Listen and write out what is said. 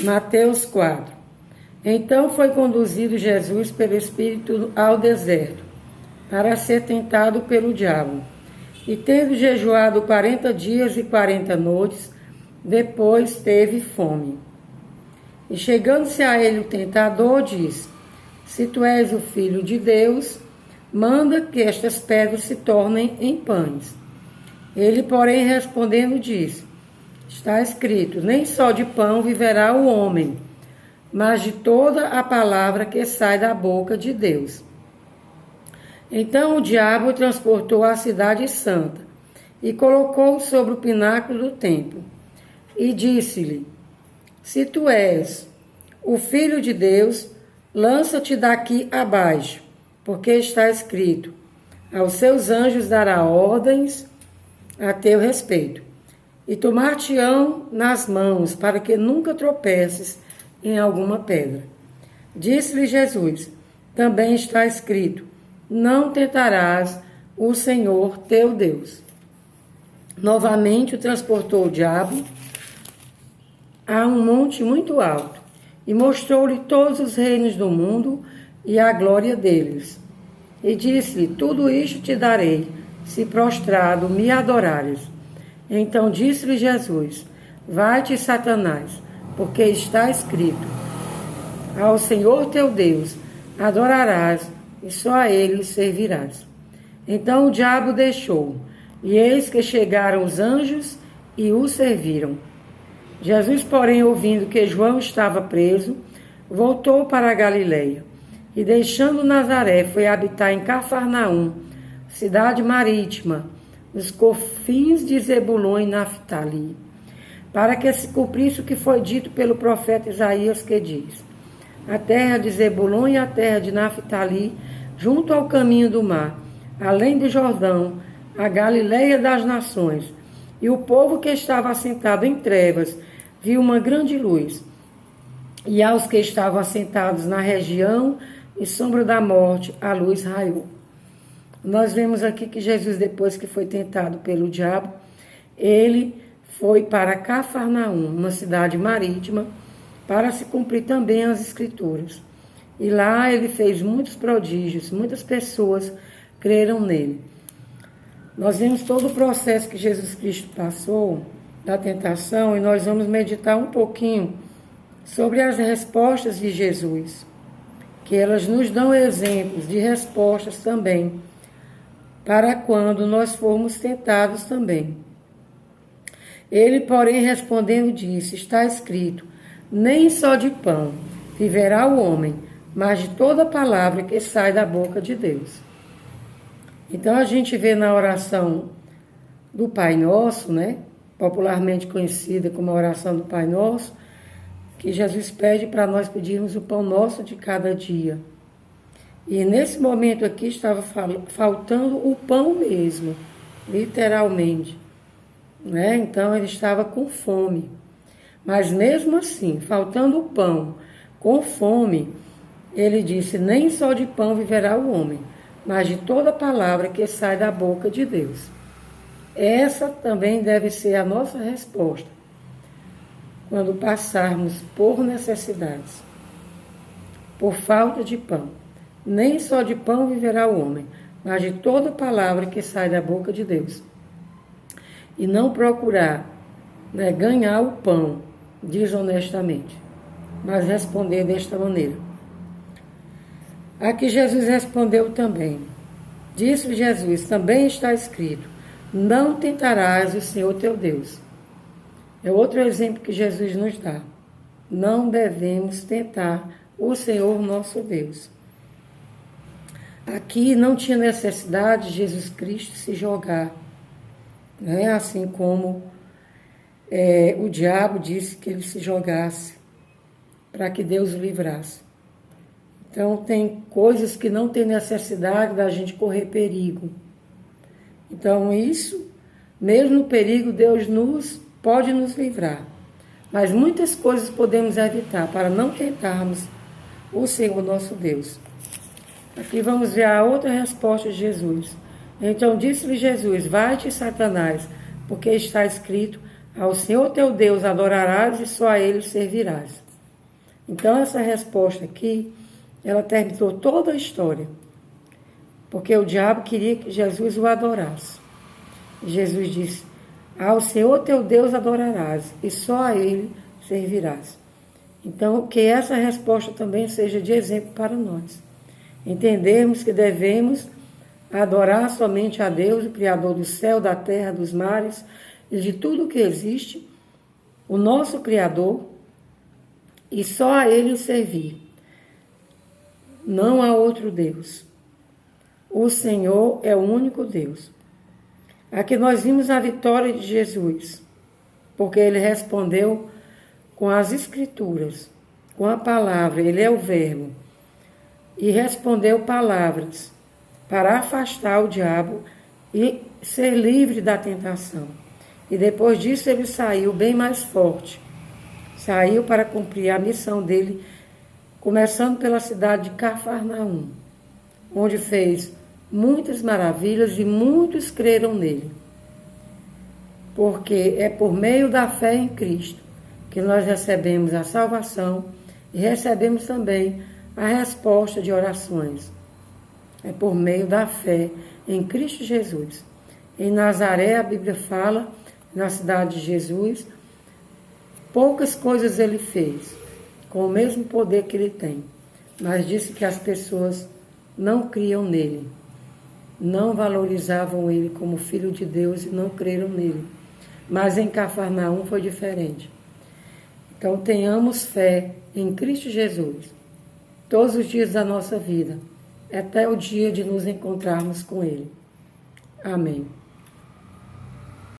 Mateus 4. Então foi conduzido Jesus pelo Espírito ao deserto, para ser tentado pelo diabo. E tendo jejuado 40 dias e 40 noites, depois teve fome. E chegando-se a ele o tentador, disse: Se tu és o Filho de Deus, manda que estas pedras se tornem em pães. Ele, porém, respondendo, disse: Está escrito, nem só de pão viverá o homem, mas de toda a palavra que sai da boca de Deus. Então o diabo o transportou à cidade santa e colocou-o sobre o pináculo do templo e disse-lhe: Se tu és o Filho de Deus, lança-te daqui abaixo, porque está escrito: aos seus anjos dará ordens a teu respeito, e tomar-te-ão nas mãos, para que nunca tropeces em alguma pedra. Disse-lhe Jesus: Também está escrito: Não tentarás o Senhor teu Deus. Novamente o transportou o diabo a um monte muito alto, e mostrou-lhe todos os reinos do mundo e a glória deles. E disse-lhe: Tudo isto te darei, se prostrado me adorares. Então disse-lhe Jesus: Vai-te, Satanás, porque está escrito: Ao Senhor teu Deus adorarás, e só a ele servirás. Então o diabo deixou, e eis que chegaram os anjos e o serviram. Jesus, porém, ouvindo que João estava preso, voltou para a Galileia, e deixando Nazaré, foi habitar em Cafarnaum, cidade marítima, nos confins de Zebulon e Naftali, para que se cumprisse o que foi dito pelo profeta Isaías, que diz: A terra de Zebulon e a terra de Naftali, junto ao caminho do mar, além do Jordão, a Galileia das nações. E o povo que estava assentado em trevas viu uma grande luz. E aos que estavam assentados na região e sombra da morte, a luz raiou. Nós vemos aqui que Jesus, depois que foi tentado pelo diabo, ele foi para Cafarnaum, uma cidade marítima, para se cumprir também as Escrituras. E lá ele fez muitos prodígios, muitas pessoas creram nele. Nós vemos todo o processo que Jesus Cristo passou da tentação e nós vamos meditar um pouquinho sobre as respostas de Jesus, que elas nos dão exemplos de respostas também, para quando nós formos tentados também. Ele, porém, respondendo, disse: Está escrito, nem só de pão viverá o homem, mas de toda palavra que sai da boca de Deus. Então a gente vê na oração do Pai Nosso, né, popularmente conhecida como a oração do Pai Nosso, que Jesus pede para nós pedirmos o pão nosso de cada dia. E nesse momento aqui estava faltando o pão mesmo, literalmente, né? Então ele estava com fome. Mas mesmo assim, faltando o pão, com fome, ele disse: Nem só de pão viverá o homem, mas de toda palavra que sai da boca de Deus. Essa também deve ser a nossa resposta quando passarmos por necessidades, por falta de pão. Nem só de pão viverá o homem, mas de toda palavra que sai da boca de Deus. E não procurar, né, ganhar o pão desonestamente, mas responder desta maneira. Aqui Jesus respondeu também. Disse Jesus: Também está escrito: Não tentarás o Senhor teu Deus. É outro exemplo que Jesus nos dá. Não devemos tentar o Senhor nosso Deus. Aqui não tinha necessidade de Jesus Cristo se jogar, né? Assim como o diabo disse que ele se jogasse para que Deus o livrasse. Então tem coisas que não tem necessidade da gente correr perigo. Então isso, mesmo no perigo, Deus pode nos livrar. Mas muitas coisas podemos evitar para não tentarmos o Senhor nosso Deus. Aqui vamos ver a outra resposta de Jesus. Então disse-lhe Jesus: Vai-te, Satanás, porque está escrito: Ao Senhor teu Deus adorarás e só a ele servirás. Então, essa resposta aqui, ela terminou toda a história. Porque o diabo queria que Jesus o adorasse. Jesus disse: ao Senhor teu Deus adorarás, e só a Ele servirás. Então, que essa resposta também seja de exemplo para nós. Entendermos que devemos adorar somente a Deus, o Criador do céu, da terra, dos mares e de tudo que existe, o nosso Criador, e só a Ele servir. Não há outro Deus. O Senhor é o único Deus. Aqui nós vimos a vitória de Jesus, porque Ele respondeu com as Escrituras, com a palavra, Ele é o Verbo, e respondeu palavras para afastar o diabo e ser livre da tentação. E depois disso ele saiu bem mais forte. Saiu para cumprir a missão dele, começando pela cidade de Cafarnaum, onde fez muitas maravilhas e muitos creram nele. Porque é por meio da fé em Cristo que nós recebemos a salvação e recebemos também a resposta de orações. É por meio da fé em Cristo Jesus. Em Nazaré, a Bíblia fala, na cidade de Jesus, poucas coisas ele fez, com o mesmo poder que ele tem. Mas disse que as pessoas não criam nele, não valorizavam ele como filho de Deus e não creram nele. Mas em Cafarnaum foi diferente. Então tenhamos fé em Cristo Jesus, todos os dias da nossa vida, até o dia de nos encontrarmos com Ele. Amém.